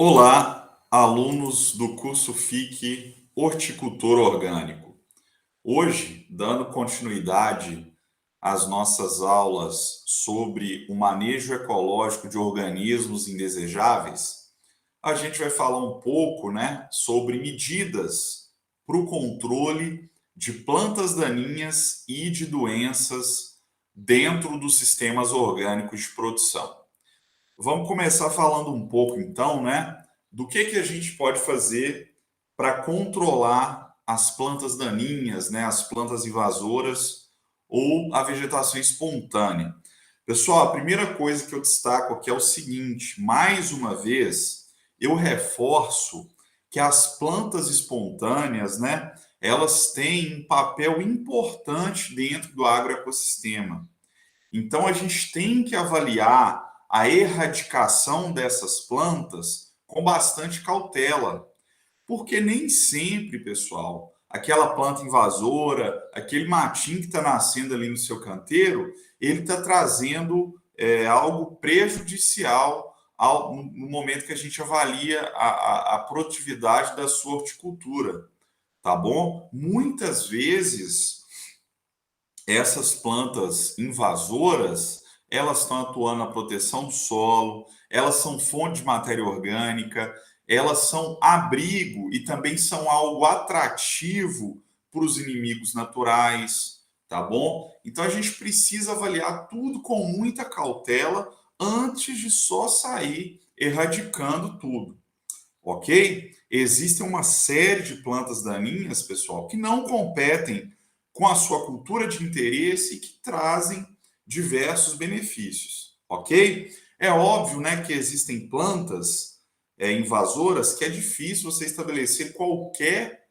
Olá, alunos do curso FIC Horticultor Orgânico. Hoje, dando continuidade às nossas aulas sobre o manejo ecológico de organismos indesejáveis, a gente vai falar um pouco, sobre medidas para o controle de plantas daninhas e de doenças dentro dos sistemas orgânicos de produção. Vamos começar falando um pouco, então, do que a gente pode fazer para controlar as plantas daninhas, as plantas invasoras ou a vegetação espontânea. Pessoal, a primeira coisa que eu destaco aqui é o seguinte: mais uma vez, eu reforço que as plantas espontâneas, elas têm um papel importante dentro do agroecossistema. Então, a gente tem que avaliar a erradicação dessas plantas com bastante cautela, porque nem sempre, pessoal, aquela planta invasora, aquele matinho que está nascendo ali no seu canteiro, ele está trazendo algo prejudicial no momento que a gente avalia a produtividade da sua horticultura, tá bom? Muitas vezes essas plantas invasoras, elas estão atuando na proteção do solo, elas são fonte de matéria orgânica, elas são abrigo e também são algo atrativo para os inimigos naturais, tá bom? Então a gente precisa avaliar tudo com muita cautela antes de só sair erradicando tudo, ok? Existem uma série de plantas daninhas, pessoal, que não competem com a sua cultura de interesse e que trazem diversos benefícios, ok? É óbvio, que existem plantas invasoras que é difícil você estabelecer qualquer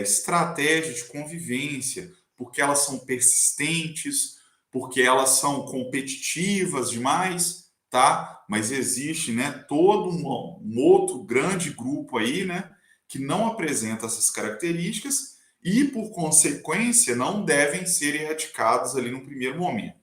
estratégia de convivência, porque elas são persistentes, porque elas são competitivas demais, tá? Mas existe, todo um outro grande grupo aí, que não apresenta essas características e, por consequência, não devem ser erradicados ali no primeiro momento,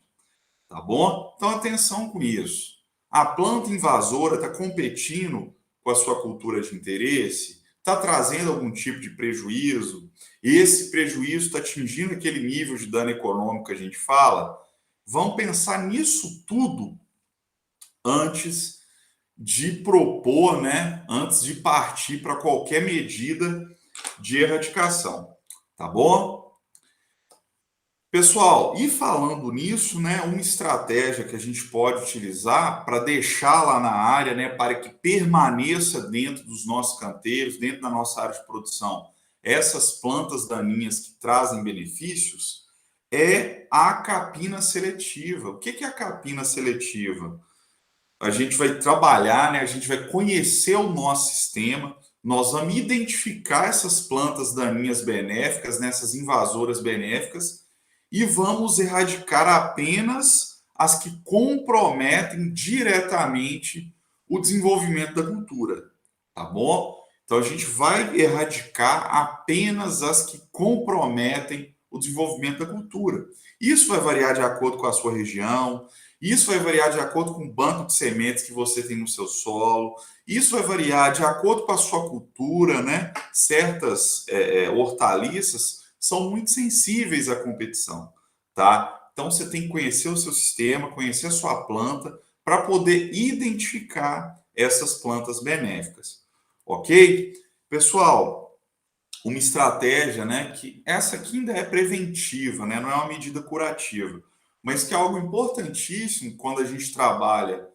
tá bom? Então, atenção com isso. A planta invasora está competindo com a sua cultura de interesse, está trazendo algum tipo de prejuízo, esse prejuízo está atingindo aquele nível de dano econômico que a gente fala. Vamos pensar nisso tudo antes de propor, antes de partir para qualquer medida de erradicação, tá bom? Pessoal, e falando nisso, uma estratégia que a gente pode utilizar para deixar lá na área, para que permaneça dentro dos nossos canteiros, dentro da nossa área de produção, essas plantas daninhas que trazem benefícios, é a capina seletiva. O que é a capina seletiva? A gente vai trabalhar, a gente vai conhecer o nosso sistema, nós vamos identificar essas plantas daninhas benéficas, essas invasoras benéficas, e vamos erradicar apenas as que comprometem diretamente o desenvolvimento da cultura, tá bom? Então a gente vai erradicar apenas as que comprometem o desenvolvimento da cultura. Isso vai variar de acordo com a sua região, isso vai variar de acordo com o banco de sementes que você tem no seu solo, isso vai variar de acordo com a sua cultura, Certas hortaliças são muito sensíveis à competição, tá? Então você tem que conhecer o seu sistema, conhecer a sua planta, para poder identificar essas plantas benéficas, ok? Pessoal, uma estratégia, que essa aqui ainda é preventiva, não é uma medida curativa, mas que é algo importantíssimo quando a gente trabalha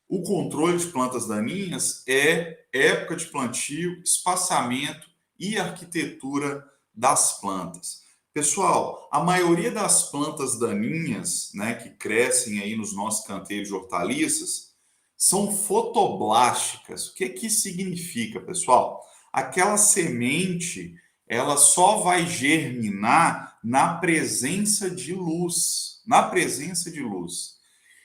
o controle de plantas daninhas é época de plantio, espaçamento e arquitetura das plantas. Pessoal, a maioria das plantas daninhas, que crescem aí nos nossos canteiros de hortaliças, são fotoblásticas. O que isso significa, pessoal? Aquela semente, ela só vai germinar na presença de luz, na presença de luz.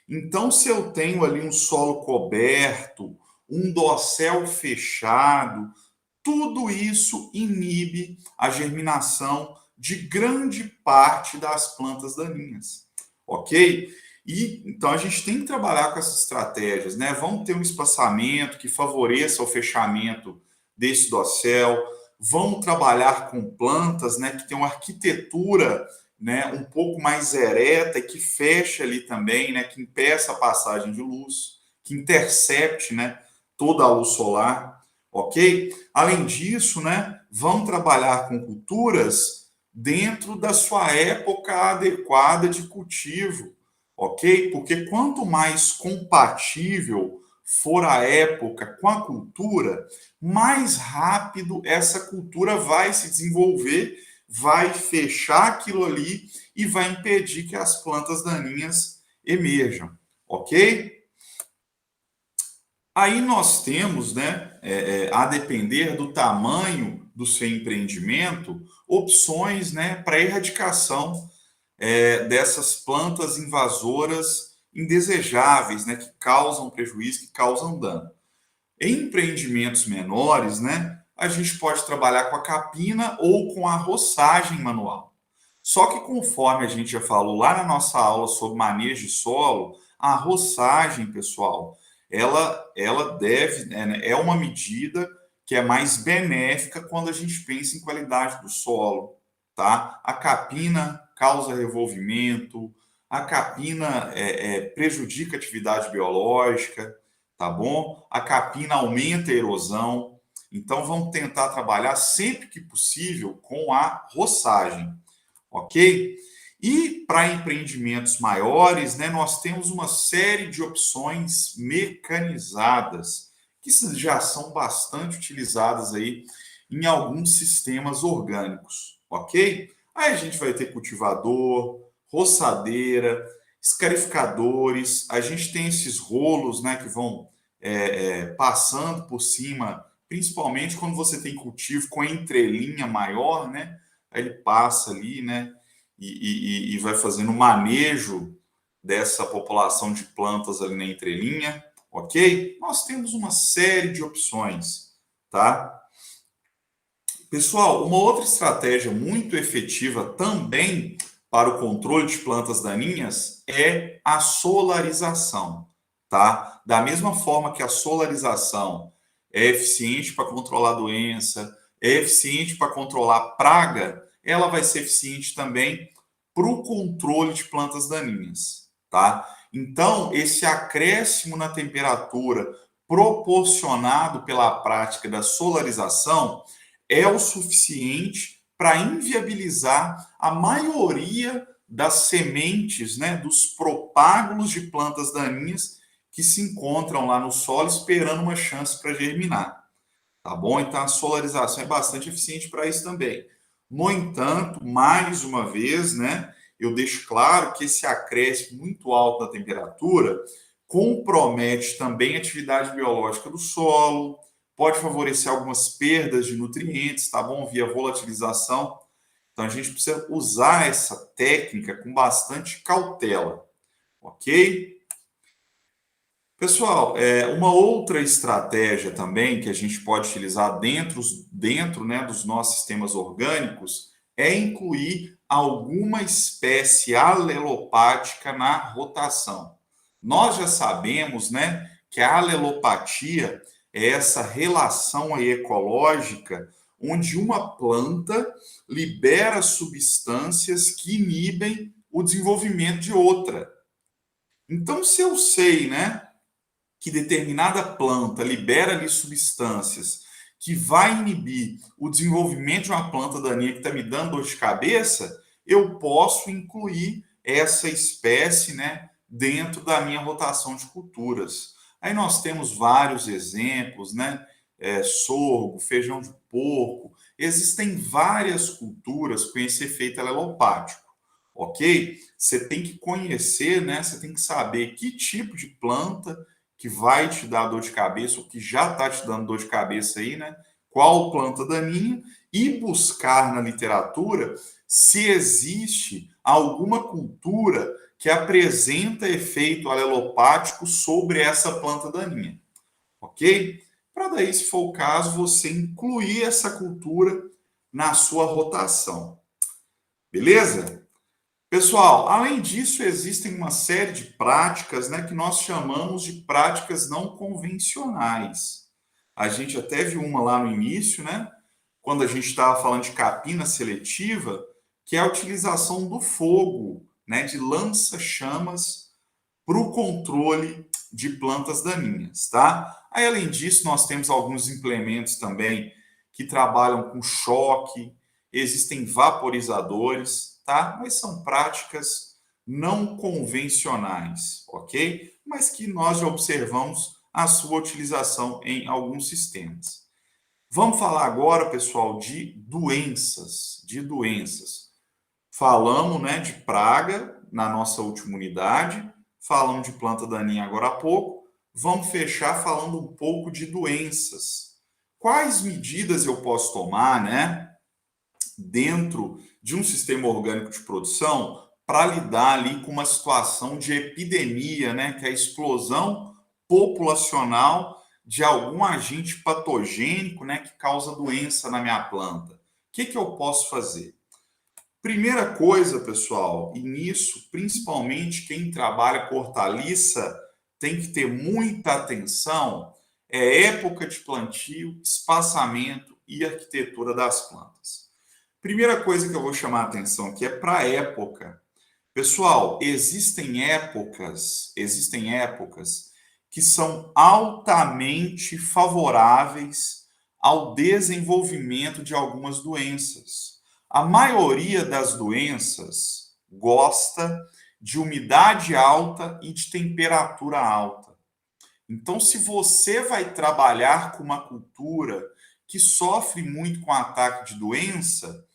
Então, se eu tenho ali um solo coberto, um dossel fechado, tudo isso inibe a germinação de grande parte das plantas daninhas, ok? E então a gente tem que trabalhar com essas estratégias, né? Vamos ter um espaçamento que favoreça o fechamento desse dossel, vamos trabalhar com plantas, né, que tem uma arquitetura, né, um pouco mais ereta e que fecha ali também, né, que impeça a passagem de luz, que intercepte, né, toda a luz solar, ok? Além disso, né, vamos trabalhar com culturas dentro da sua época adequada de cultivo, ok? Porque quanto mais compatível for a época com a cultura, mais rápido essa cultura vai se desenvolver, vai fechar aquilo ali e vai impedir que as plantas daninhas emerjam, ok? Aí nós temos, né, a depender do tamanho do seu empreendimento, opções, né, para erradicação dessas plantas invasoras indesejáveis, né, que causam prejuízo, que causam dano. Em empreendimentos menores, né, a gente pode trabalhar com a capina ou com a roçagem manual. Só que conforme a gente já falou lá na nossa aula sobre manejo de solo, a roçagem, pessoal, ela deve, é uma medida que é mais benéfica quando a gente pensa em qualidade do solo, tá? A capina causa revolvimento, a capina prejudica a atividade biológica, tá bom? A capina aumenta a erosão, então vamos tentar trabalhar sempre que possível com a roçagem, ok? E para empreendimentos maiores, né, nós temos uma série de opções mecanizadas que já são bastante utilizadas aí em alguns sistemas orgânicos, ok? Aí a gente vai ter cultivador, roçadeira, escarificadores, a gente tem esses rolos, né, que vão passando por cima, principalmente quando você tem cultivo com entrelinha maior, né? Aí ele passa ali, né? E vai fazendo o manejo dessa população de plantas ali na entrelinha, ok? Nós temos uma série de opções, tá? Pessoal, uma outra estratégia muito efetiva também para o controle de plantas daninhas é a solarização, tá? Da mesma forma que a solarização é eficiente para controlar a doença, é eficiente para controlar praga, ela vai ser eficiente também para o controle de plantas daninhas, tá? Então, esse acréscimo na temperatura proporcionado pela prática da solarização é o suficiente para inviabilizar a maioria das sementes, né, dos propágulos de plantas daninhas que se encontram lá no solo esperando uma chance para germinar, tá bom? Então a solarização é bastante eficiente para isso também. No entanto, mais uma vez, né, eu deixo claro que esse acréscimo muito alto da temperatura compromete também a atividade biológica do solo, pode favorecer algumas perdas de nutrientes, tá bom? Via volatilização. Então a gente precisa usar essa técnica com bastante cautela, ok? Pessoal, uma outra estratégia também que a gente pode utilizar dentro, né, dos nossos sistemas orgânicos é incluir alguma espécie alelopática na rotação. Nós já sabemos, né, que a alelopatia é essa relação aí ecológica onde uma planta libera substâncias que inibem o desenvolvimento de outra. Então, se eu sei, né, que determinada planta libera ali substâncias que vai inibir o desenvolvimento de uma planta daninha que está me dando dor de cabeça, eu posso incluir essa espécie, né, dentro da minha rotação de culturas. Aí nós temos vários exemplos, né? Sorgo, feijão de porco. Existem várias culturas com esse efeito alelopático, ok? Você tem que conhecer, né? Você tem que saber que tipo de planta que vai te dar dor de cabeça, ou que já está te dando dor de cabeça aí, né? Qual planta daninha e buscar na literatura se existe alguma cultura que apresenta efeito alelopático sobre essa planta daninha, ok? Para daí, se for o caso, você incluir essa cultura na sua rotação, beleza? Pessoal, além disso, existem uma série de práticas, né, que nós chamamos de práticas não convencionais. A gente até viu uma lá no início, né, quando a gente estava falando de capina seletiva, que é a utilização do fogo, né, de lança-chamas para o controle de plantas daninhas, tá? Aí, além disso, nós temos alguns implementos também que trabalham com choque, existem vaporizadores, tá? Mas são práticas não convencionais, ok? Mas que nós já observamos a sua utilização em alguns sistemas. Vamos falar agora, pessoal, de doenças. Falamos, né, de praga na nossa última unidade, falamos de planta daninha agora há pouco, vamos fechar falando um pouco de doenças. Quais medidas eu posso tomar, né, dentro de um sistema orgânico de produção para lidar ali com uma situação de epidemia, né, que é a explosão populacional de algum agente patogênico, né, que causa doença na minha planta? O que eu posso fazer? Primeira coisa, pessoal, e nisso, principalmente quem trabalha com hortaliça tem que ter muita atenção, é época de plantio, espaçamento e arquitetura das plantas. Primeira coisa que eu vou chamar a atenção aqui é para a época. Pessoal, existem épocas que são altamente favoráveis ao desenvolvimento de algumas doenças. A maioria das doenças gosta de umidade alta e de temperatura alta. Então, se você vai trabalhar com uma cultura que sofre muito com ataque de doença,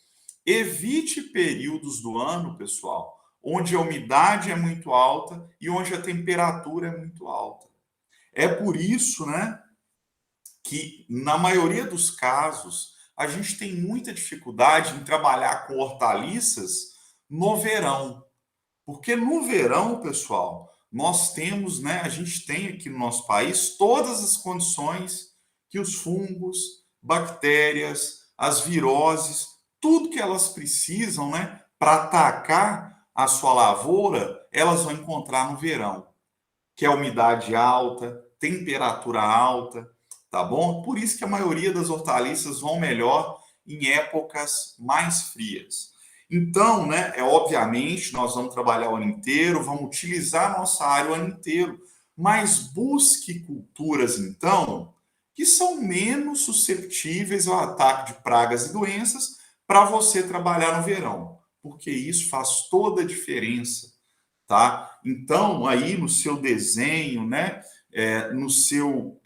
evite períodos do ano, pessoal, onde a umidade é muito alta e onde a temperatura é muito alta. É por isso, né, que na maioria dos casos a gente tem muita dificuldade em trabalhar com hortaliças no verão. Porque no verão, pessoal, nós temos, né, a gente tem aqui no nosso país todas as condições que os fungos, bactérias, as viroses, tudo que elas precisam, né, para atacar a sua lavoura, elas vão encontrar no verão, que é umidade alta, temperatura alta, tá bom? Por isso que a maioria das hortaliças vão melhor em épocas mais frias. Então, né, obviamente, nós vamos trabalhar o ano inteiro, vamos utilizar a nossa área o ano inteiro, mas busque culturas, então, que são menos suscetíveis ao ataque de pragas e doenças para você trabalhar no verão, porque isso faz toda a diferença, tá? Então, aí no seu desenho, né, no seu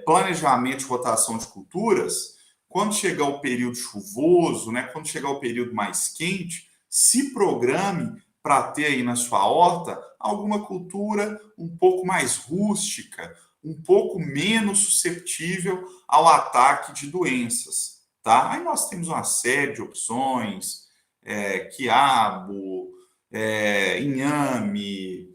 planejamento de rotação de culturas, quando chegar o período chuvoso, né, quando chegar o período mais quente, se programe para ter aí na sua horta alguma cultura um pouco mais rústica, um pouco menos susceptível ao ataque de doenças, tá? Aí nós temos uma série de opções, quiabo, inhame,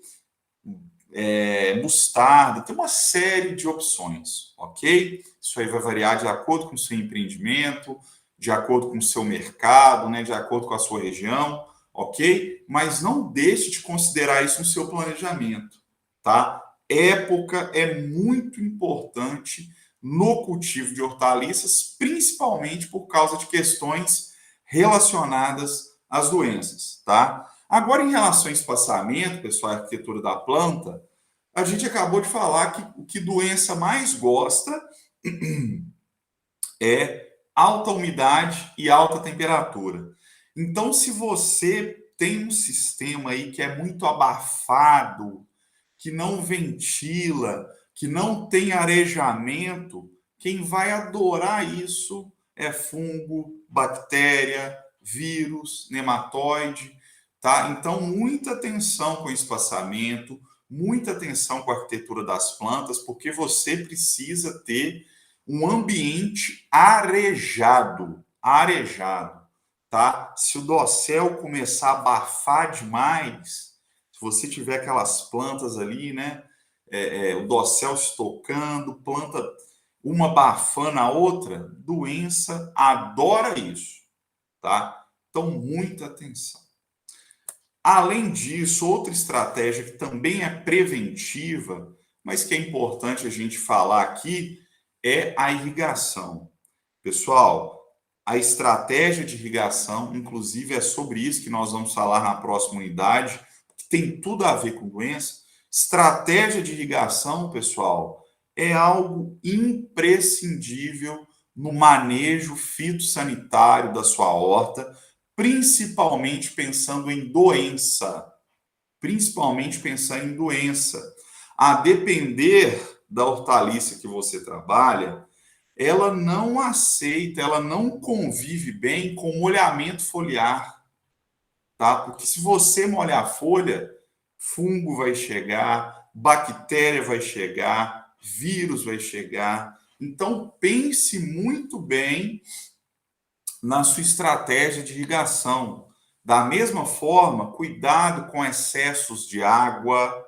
mostarda, tem uma série de opções, ok? Isso aí vai variar de acordo com o seu empreendimento, de acordo com o seu mercado, né, de acordo com a sua região, ok? Mas não deixe de considerar isso no seu planejamento, tá? Época é muito importante no cultivo de hortaliças, principalmente por causa de questões relacionadas às doenças, tá? Agora, em relação ao espaçamento, pessoal, a arquitetura da planta, a gente acabou de falar que o que doença mais gosta é alta umidade e alta temperatura. Então, se você tem um sistema aí que é muito abafado, que não ventila, que não tem arejamento, quem vai adorar isso é fungo, bactéria, vírus, nematóide, tá? Então, muita atenção com o espaçamento, muita atenção com a arquitetura das plantas, porque você precisa ter um ambiente arejado, tá? Se o dossel começar a abafar demais, se você tiver aquelas plantas ali, né, o dossel estocando, planta uma abafando a outra, doença adora isso, tá? Então, muita atenção. Além disso, outra estratégia que também é preventiva, mas que é importante a gente falar aqui, é a irrigação. Pessoal, a estratégia de irrigação, inclusive é sobre isso que nós vamos falar na próxima unidade, que tem tudo a ver com doença. Estratégia de irrigação, pessoal, é algo imprescindível no manejo fitossanitário da sua horta, principalmente pensando em doença. Principalmente pensando em doença. A depender da hortaliça que você trabalha, ela não aceita, ela não convive bem com molhamento foliar, tá? Porque se você molhar a folha, fungo vai chegar, bactéria vai chegar, vírus vai chegar. Então pense muito bem na sua estratégia de irrigação. Da mesma forma, cuidado com excessos de água,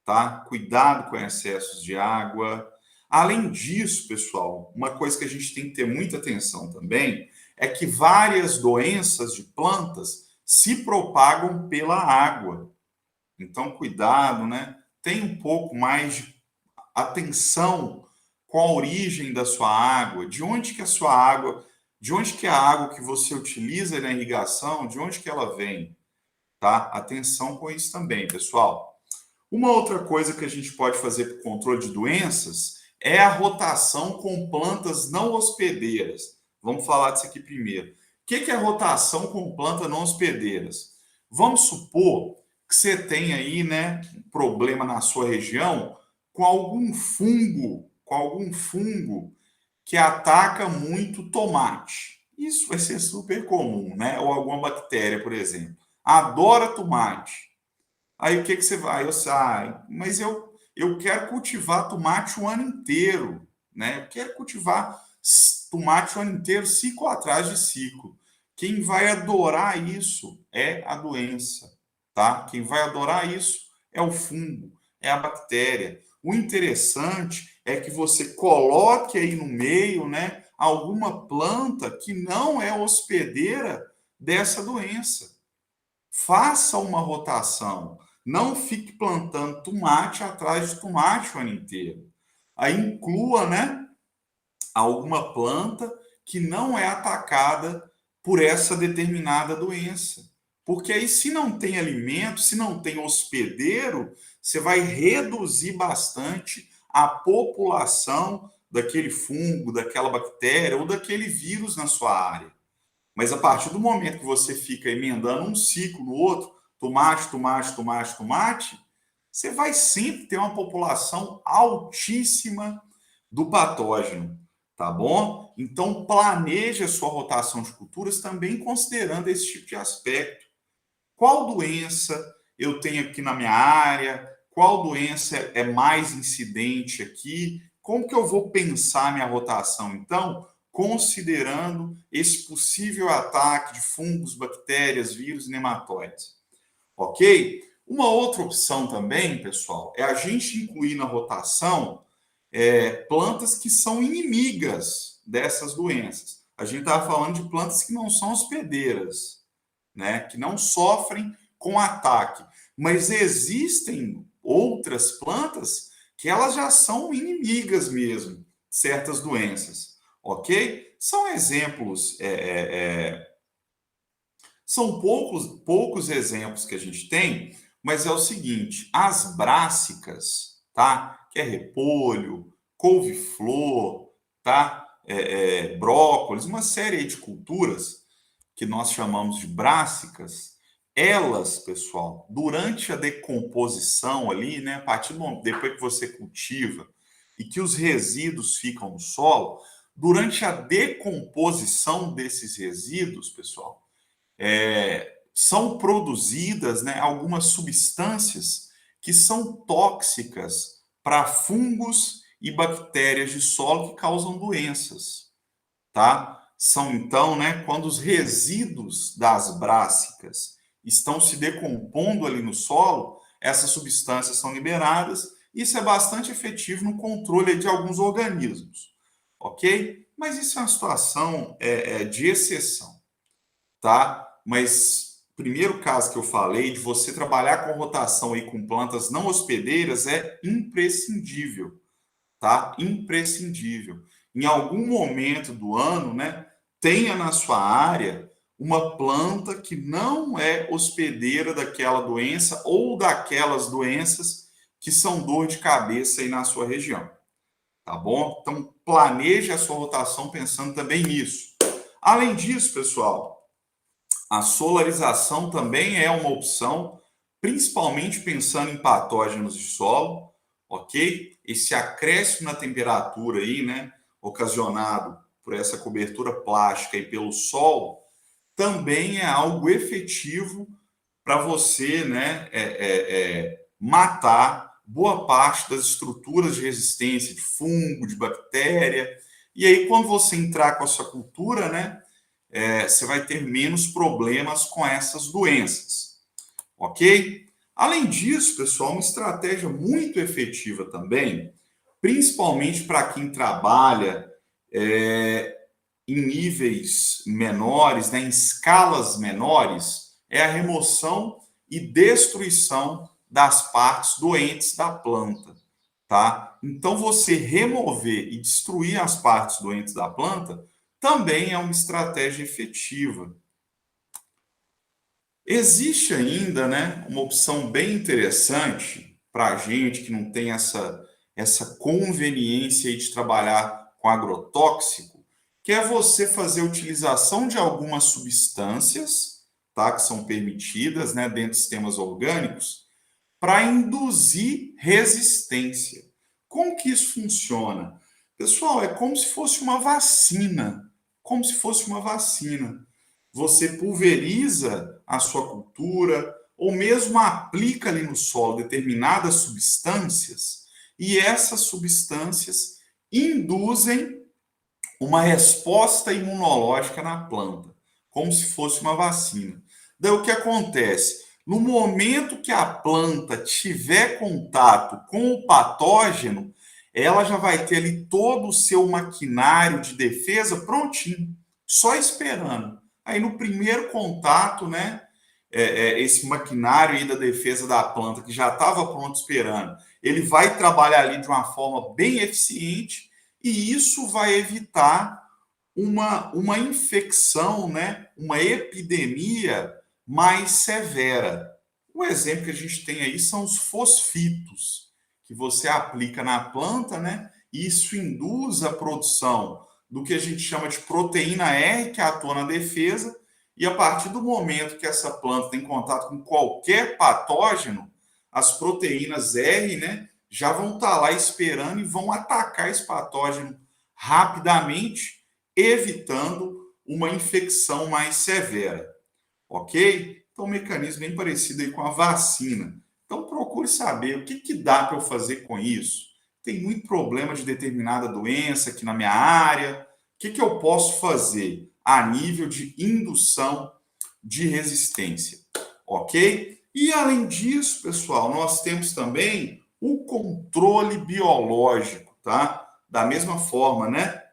tá? Cuidado com excessos de água. Além disso, pessoal, uma coisa que a gente tem que ter muita atenção também é que várias doenças de plantas se propagam pela água. Então, cuidado, né? Tenha um pouco mais de atenção com a origem da sua água, de onde que a sua água, de onde que a água que você utiliza na irrigação, de onde que ela vem, tá? Atenção com isso também, pessoal. Uma outra coisa que a gente pode fazer para o controle de doenças é a rotação com plantas não hospedeiras. Vamos falar disso aqui primeiro. O que é rotação com plantas não hospedeiras? Vamos supor que você tem aí, né, um problema na sua região com algum fungo que ataca muito tomate. Isso vai ser super comum, né? Ou alguma bactéria, por exemplo. Adora tomate. Aí o que você vai? Eu saio, mas eu quero cultivar tomate o ano inteiro, né? Eu quero cultivar tomate o ano inteiro, ciclo atrás de ciclo. Quem vai adorar isso é a doença, tá? Quem vai adorar isso é o fungo, é a bactéria. O interessante é que você coloque aí no meio, né, alguma planta que não é hospedeira dessa doença. Faça uma rotação. Não fique plantando tomate atrás de tomate o ano inteiro. Aí inclua, né, alguma planta que não é atacada por essa determinada doença. Porque aí, se não tem alimento, se não tem hospedeiro, você vai reduzir bastante a população daquele fungo, daquela bactéria ou daquele vírus na sua área. Mas a partir do momento que você fica emendando um ciclo no outro, tomate, tomate, tomate, tomate, você vai sempre ter uma população altíssima do patógeno, tá bom? Então planeje a sua rotação de culturas também considerando esse tipo de aspecto. Qual doença eu tenho aqui na minha área? Qual doença é mais incidente aqui? Como que eu vou pensar minha rotação, então, considerando esse possível ataque de fungos, bactérias, vírus e nematóides? Ok? Uma outra opção também, pessoal, é a gente incluir na rotação plantas que são inimigas dessas doenças. A gente estava falando de plantas que não são hospedeiras, né, que não sofrem com ataque. Mas existem outras plantas que elas já são inimigas mesmo, certas doenças, ok? São exemplos, são poucos exemplos que a gente tem, mas é o seguinte, as brássicas, tá? Que é repolho, couve-flor, tá? Brócolis, uma série de culturas que nós chamamos de brássicas, elas, pessoal, durante a decomposição ali, né, a partir do momento, depois que você cultiva e que os resíduos ficam no solo, durante a decomposição desses resíduos, pessoal, são produzidas, né, algumas substâncias que são tóxicas para fungos e bactérias de solo que causam doenças, tá? São então, né, quando os resíduos das brássicas estão se decompondo ali no solo, essas substâncias são liberadas. Isso é bastante efetivo no controle de alguns organismos, ok? Mas isso é uma situação de exceção, tá? Mas primeiro caso que eu falei, de você trabalhar com rotação aí com plantas não hospedeiras, é imprescindível, tá? Imprescindível. Em algum momento do ano, né, tenha na sua área uma planta que não é hospedeira daquela doença ou daquelas doenças que são dor de cabeça aí na sua região, tá bom? Então, planeje a sua rotação pensando também nisso. Além disso, pessoal, a solarização também é uma opção, principalmente pensando em patógenos de solo, ok? Esse acréscimo na temperatura aí, né, ocasionado por essa cobertura plástica e pelo sol, também é algo efetivo para você, né, matar boa parte das estruturas de resistência de fungo, de bactéria. E aí, quando você entrar com a sua cultura, né, você vai ter menos problemas com essas doenças, ok? Além disso, pessoal, uma estratégia muito efetiva também, principalmente para quem trabalha em níveis menores, né, em escalas menores, é a remoção e destruição das partes doentes da planta, tá? Então, você remover e destruir as partes doentes da planta também é uma estratégia efetiva. Existe ainda, né, uma opção bem interessante para a gente que não tem essa conveniência aí de trabalhar com agrotóxico, que é você fazer utilização de algumas substâncias, tá, que são permitidas, né, dentro de sistemas orgânicos, para induzir resistência. Como que isso funciona? Pessoal, é como se fosse uma vacina. Como se fosse uma vacina. Você pulveriza a sua cultura ou mesmo aplica ali no solo determinadas substâncias e essas substâncias induzem uma resposta imunológica na planta, como se fosse uma vacina. Daí o que acontece? No momento que a planta tiver contato com o patógeno, ela já vai ter ali todo o seu maquinário de defesa prontinho, só esperando. Aí no primeiro contato, né, esse maquinário aí da defesa da planta que já estava pronto esperando, ele vai trabalhar ali de uma forma bem eficiente e isso vai evitar uma infecção, né, uma epidemia mais severa. O exemplo que a gente tem aí são os fosfitos, que você aplica na planta, né, e isso induz a produção do que a gente chama de proteína R, que atua na defesa, e a partir do momento que essa planta tem contato com qualquer patógeno, as proteínas R, né, já vão estar lá esperando e vão atacar esse patógeno rapidamente, evitando uma infecção mais severa, ok? Então, um mecanismo bem parecido aí com a vacina. Então, procure saber o que dá para eu fazer com isso. Tem muito problema de determinada doença aqui na minha área. O que eu posso fazer a nível de indução de resistência, ok? E além disso, pessoal, nós temos também o controle biológico, tá? Da mesma forma, né,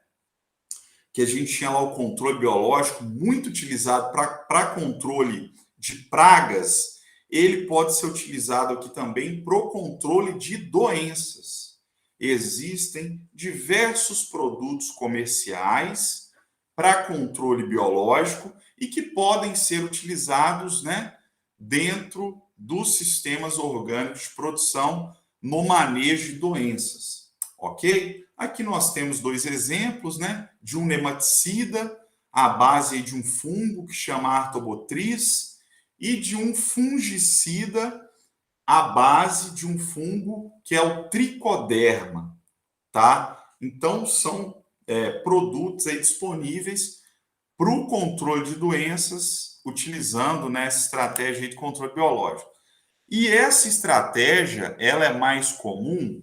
que a gente tinha lá o controle biológico, muito utilizado para controle de pragas, ele pode ser utilizado aqui também para o controle de doenças. Existem diversos produtos comerciais para controle biológico e que podem ser utilizados, né, dentro dos sistemas orgânicos de produção no manejo de doenças, ok? Aqui nós temos dois exemplos, né, de um nematicida à base de um fungo que chama Artobotriz e de um fungicida à base de um fungo que é o Tricoderma, tá? Então são produtos aí disponíveis para o controle de doenças utilizando, né, essa estratégia de controle biológico. E essa estratégia ela é mais comum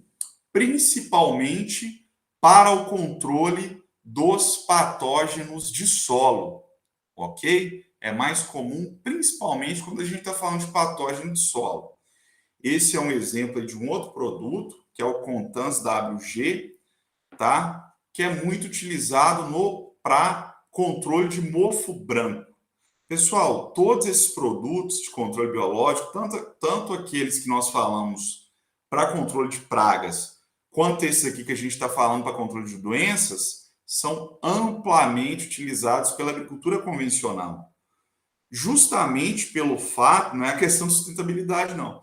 principalmente para o controle dos patógenos de solo, ok? É mais comum, principalmente quando a gente está falando de patógeno de solo. Esse é um exemplo de um outro produto, que é o Contans WG, tá? Que é muito utilizado para controle de mofo branco. Pessoal, todos esses produtos de controle biológico, tanto aqueles que nós falamos para controle de pragas, quanto esses aqui que a gente está falando para controle de doenças, são amplamente utilizados pela agricultura convencional. Justamente pelo fato, não é a questão de sustentabilidade, não,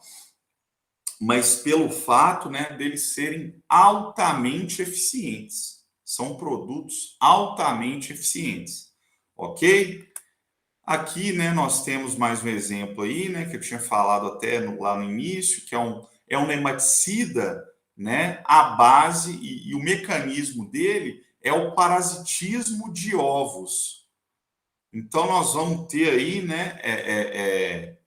mas pelo fato, né, deles serem altamente eficientes. São produtos altamente eficientes, ok? Aqui, né, nós temos mais um exemplo aí, né, que eu tinha falado até lá no início, que é um nematicida, né, a base e o mecanismo dele é o parasitismo de ovos. Então, nós vamos ter aí, né,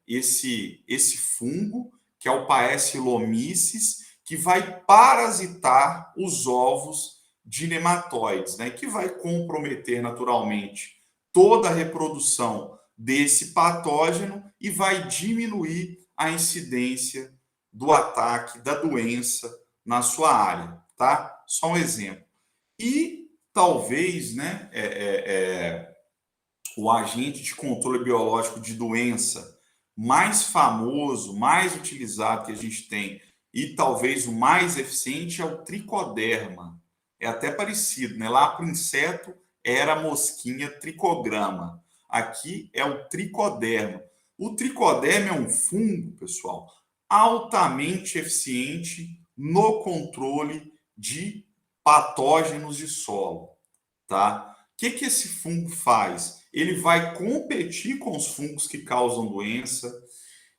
esse fungo, que é o Paecilomyces, que vai parasitar os ovos de nematóides, né, que vai comprometer naturalmente toda a reprodução desse patógeno e vai diminuir a incidência do ataque da doença na sua área, tá? Só um exemplo. E talvez, né, o agente de controle biológico de doença mais famoso, mais utilizado que a gente tem e talvez o mais eficiente é o tricoderma. É até parecido, né? Lá para o inseto era a mosquinha tricograma. Aqui é o tricoderma. O tricoderma é um fungo, pessoal, altamente eficiente no controle de patógenos de solo, tá? O que esse fungo faz? Ele vai competir com os fungos que causam doença,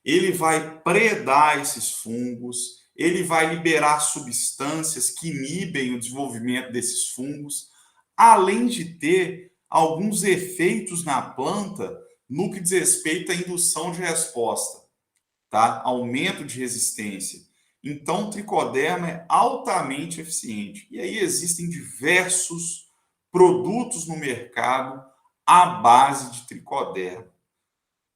ele vai predar esses fungos, ele vai liberar substâncias que inibem o desenvolvimento desses fungos, além de ter alguns efeitos na planta no que diz respeito à indução de resposta, tá? Aumento de resistência. Então, o tricoderma é altamente eficiente. E aí existem diversos produtos no mercado à base de tricoderma,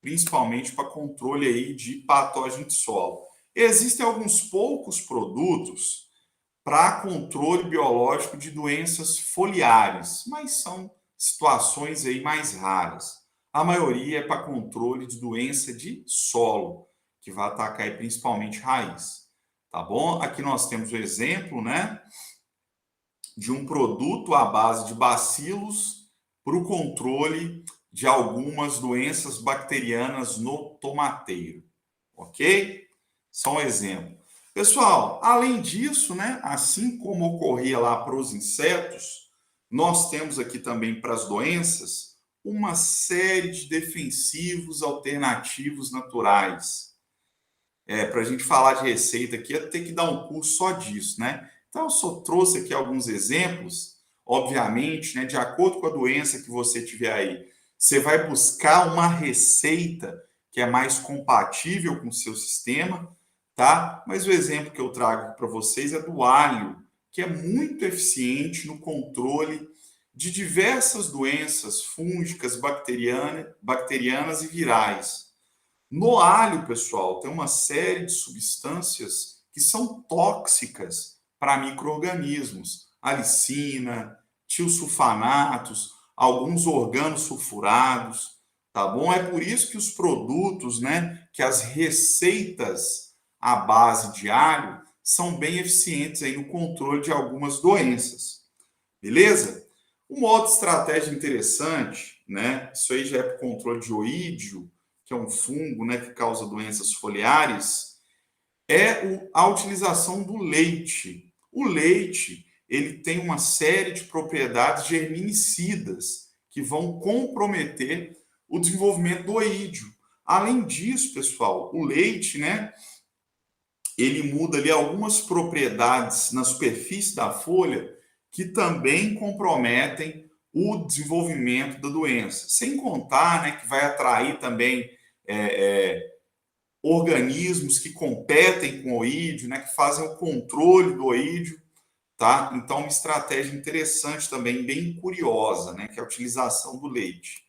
principalmente para controle aí de patógeno de solo. Existem alguns poucos produtos para controle biológico de doenças foliares, mas são situações aí mais raras. A maioria é para controle de doença de solo, que vai atacar aí principalmente raiz. Tá bom? Aqui nós temos o exemplo, né, de um produto à base de bacilos para o controle de algumas doenças bacterianas no tomateiro, ok? Só um exemplo. Pessoal, além disso, né, assim como ocorria lá para os insetos, nós temos aqui também para as doenças uma série de defensivos alternativos naturais. Para a gente falar de receita aqui, ia ter que dar um curso só disso, né? Então, eu só trouxe aqui alguns exemplos, obviamente, né, de acordo com a doença que você tiver aí. Você vai buscar uma receita que é mais compatível com o seu sistema, tá? Mas o exemplo que eu trago para vocês é do alho, que é muito eficiente no controle de diversas doenças fúngicas, bacterianas e virais. No alho, pessoal, tem uma série de substâncias que são tóxicas para micro-organismos. Alicina, tiosulfanatos, alguns organosulfurados, tá bom? É por isso que os produtos, né, que as receitas à base de alho são bem eficientes aí no controle de algumas doenças. Beleza? Uma outra estratégia interessante, né? Isso aí já é para o controle de oídio, que é um fungo, né, que causa doenças foliares, é a utilização do leite. O leite, ele tem uma série de propriedades germinicidas que vão comprometer o desenvolvimento do oídio. Além disso, pessoal, o leite, né, ele muda ali algumas propriedades na superfície da folha que também comprometem o desenvolvimento da doença. Sem contar, né, que vai atrair também organismos que competem com o oídio, né, que fazem o controle do oídio, tá? Então, uma estratégia interessante também, bem curiosa, né, que é a utilização do leite.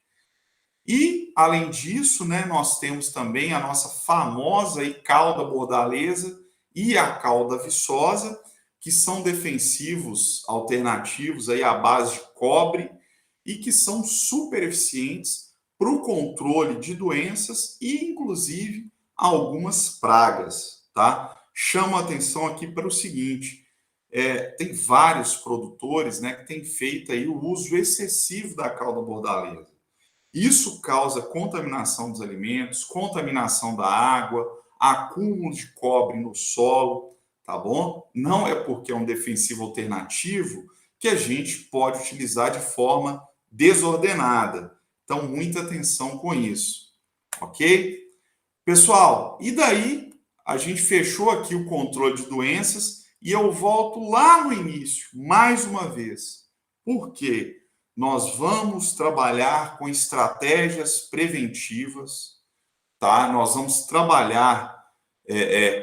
E, além disso, né, nós temos também a nossa famosa aí, cauda bordaleza e a cauda viçosa, que são defensivos alternativos aí à base de cobre e que são super eficientes para o controle de doenças e, inclusive, algumas pragas, tá? Chamo a atenção aqui para o seguinte: tem vários produtores, né, que têm feito aí o uso excessivo da calda bordaleza. Isso causa contaminação dos alimentos, contaminação da água, acúmulo de cobre no solo, tá bom? Não é porque é um defensivo alternativo que a gente pode utilizar de forma desordenada. Então, muita atenção com isso, ok? Pessoal, e daí a gente fechou aqui o controle de doenças e eu volto lá no início, mais uma vez. Por quê? Nós vamos trabalhar com estratégias preventivas, tá? Nós vamos trabalhar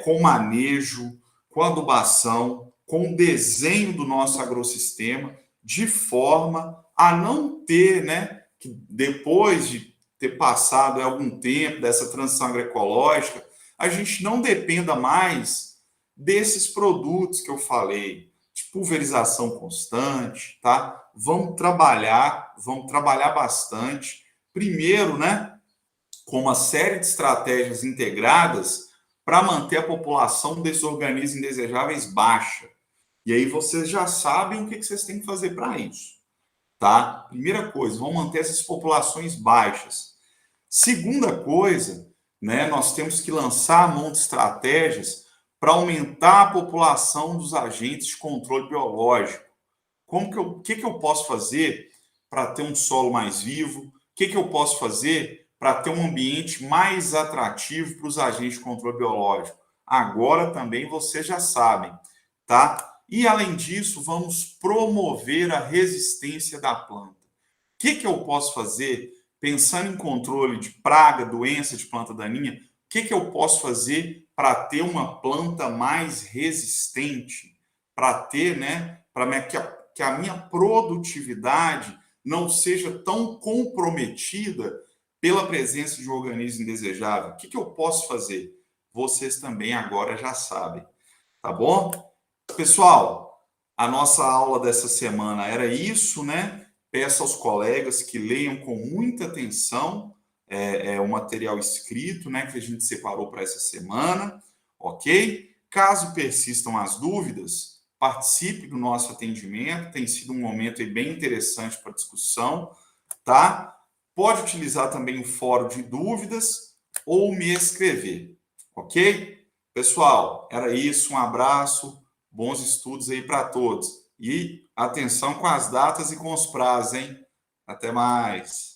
com manejo, com adubação, com o desenho do nosso agrossistema, de forma a não ter, né, que depois de ter passado algum tempo dessa transição agroecológica, a gente não dependa mais desses produtos que eu falei, de pulverização constante, tá? Vamos trabalhar bastante. Primeiro, né, com uma série de estratégias integradas para manter a população desses organismos indesejáveis baixa. E aí vocês já sabem o que vocês têm que fazer para isso, tá? Primeira coisa, vamos manter essas populações baixas. Segunda coisa, né, nós temos que lançar a mão de estratégias para aumentar a população dos agentes de controle biológico. O que eu posso fazer para ter um solo mais vivo? O que eu posso fazer para ter um ambiente mais atrativo para os agentes de controle biológico? Agora também vocês já sabem, tá? E além disso, vamos promover a resistência da planta. O que eu posso fazer pensando em controle de praga, doença de planta daninha? O que eu posso fazer para ter uma planta mais resistente? Para ter, né, para que a minha produtividade não seja tão comprometida pela presença de um organismo indesejável. O que eu posso fazer? Vocês também agora já sabem, tá bom? Pessoal, a nossa aula dessa semana era isso, né? Peço aos colegas que leiam com muita atenção o material escrito, né, que a gente separou para essa semana, ok? Caso persistam as dúvidas, participe do nosso atendimento, tem sido um momento bem interessante para discussão, tá? Pode utilizar também o fórum de dúvidas ou me escrever, ok? Pessoal, era isso, um abraço, bons estudos aí para todos. E atenção com as datas e com os prazos, hein? Até mais!